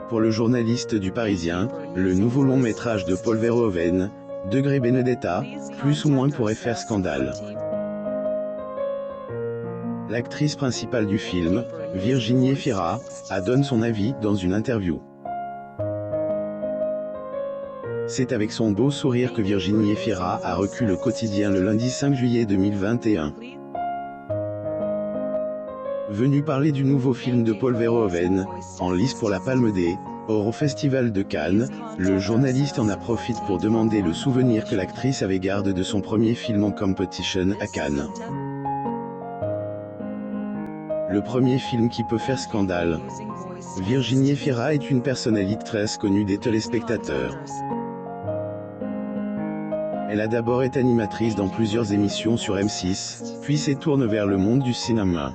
Pour le journaliste du Parisien, le nouveau long métrage de Paul Verhoeven, Degré Benedetta, plus ou moins pourrait faire scandale. L'actrice principale du film, Virginie Efira, a donné son avis dans une interview. C'est avec son beau sourire que Virginie Efira a reçu le quotidien le lundi 5 juillet 2021. Venu parler du nouveau film de Paul Verhoeven, en lice pour la Palme d'Or au Festival de Cannes, le journaliste en a profité pour demander le souvenir que l'actrice avait gardé de son premier film en competition à Cannes. Le premier film qui peut faire scandale. Virginie Efira est une personnalité très connue des téléspectateurs. Elle a d'abord été animatrice dans plusieurs émissions sur M6, puis s'est tournée vers le monde du cinéma.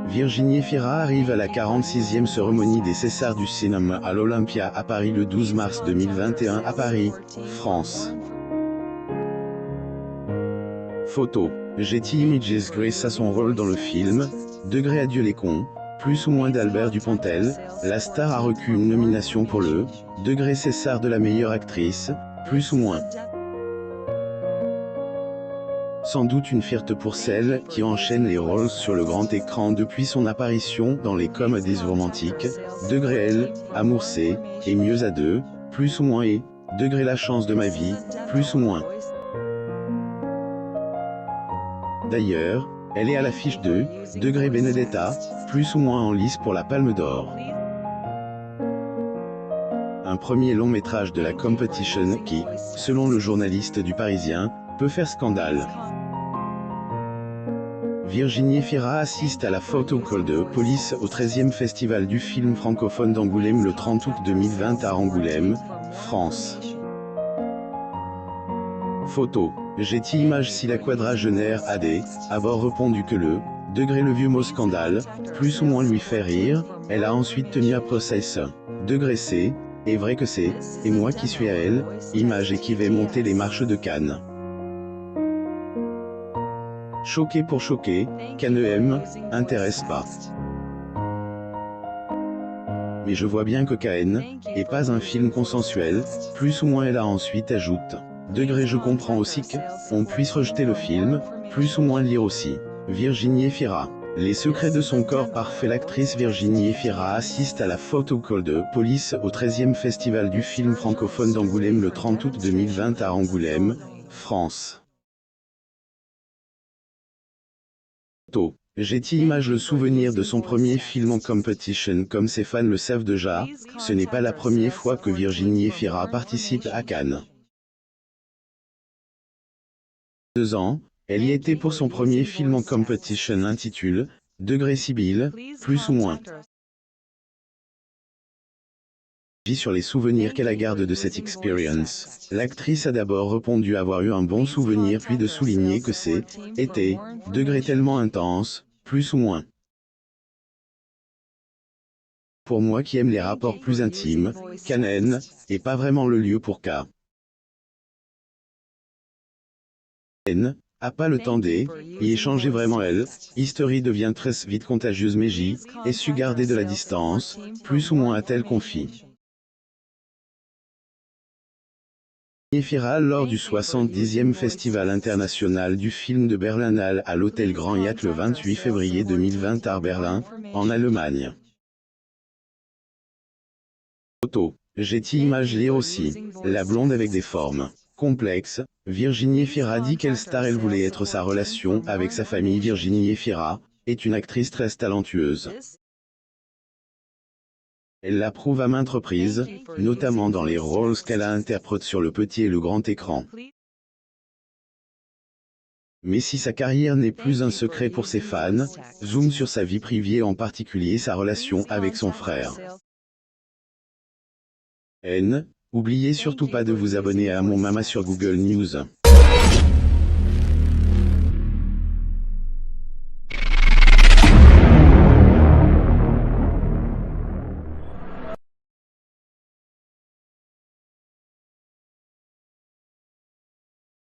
Virginie Efira arrive à la 46e cérémonie des Césars du cinéma à l'Olympia à Paris le 12 mars 2021 à Paris, France. Photo. Getty Images. Grâce à son rôle dans le film, Degré Adieu les cons, plus ou moins d'Albert Dupontel, la star a reçu une nomination pour le Degré César de la meilleure actrice, plus ou moins. Sans doute une fierté pour celle qui enchaîne les rôles sur le grand écran depuis son apparition dans les comédies romantiques, Degré Elle, Amour c'est, et Mieux à deux, plus ou moins et Degré La chance de ma vie, plus ou moins. D'ailleurs, elle est à l'affiche de Degré Benedetta, plus ou moins en lice pour la Palme d'Or. Un premier long métrage de la competition qui, selon le journaliste du Parisien, peut faire scandale. Virginie Efira assiste à la photo call de police au 13e festival du film francophone d'Angoulême le 30 août 2020 à Angoulême, France. Photo. Getty Images. Si la quadragénaire a d'abord répondu que le Degré le vieux mot scandale, plus ou moins lui fait rire, elle a ensuite tenu à procès ce Degré c'est, est vrai que c'est, et moi qui suis à elle, image et qui vais monter les marches de Cannes. Choqué pour choquer, Cannes intéresse pas. Mais je vois bien que Cannes est pas un film consensuel, plus ou moins elle a ensuite ajoute. Degré je comprends aussi qu'on puisse rejeter le film, plus ou moins lire aussi. Virginie Efira. Les secrets de son corps parfait. L'actrice Virginie Efira assiste à la photo call de police au 13e festival du film francophone d'Angoulême le 30 août 2020 à Angoulême, France. Getty Images. Le souvenir de son premier film en competition. Comme ses fans le savent déjà, ce n'est pas la première fois que Virginie Efira participe à Cannes. 2 ans, elle y était pour son premier film en competition intitulé Degré Sibylle, plus ou moins. Sur les souvenirs qu'elle a gardé de cette expérience. L'actrice a d'abord répondu avoir eu un bon souvenir puis de souligner que était Degré tellement intense, plus ou moins. Pour moi qui aime les rapports plus intimes, Cannes est pas vraiment le lieu pour Cannes a pas le temps d'y échanger vraiment. Elle, History devient très vite contagieuse mais j'y ai su garder de la distance, plus ou moins a-t-elle confié. Efira lors du 70e Festival international du film de Berlinale à l'Hôtel Grand Hyatt le 28 février 2020 à Berlin, en Allemagne. Photo. Getty Images. Lire aussi. La blonde avec des formes complexes. Virginie Efira dit quelle star elle voulait être. Sa relation avec sa famille. Virginie Efira est une actrice très talentueuse. Elle l'approuve à maintes reprises, notamment dans les rôles qu'elle a interprétés sur le petit et le grand écran. Mais si sa carrière n'est plus un secret pour ses fans, zoom sur sa vie privée, en particulier sa relation avec son frère. Oubliez surtout pas de vous abonner à mon Mama sur Google News.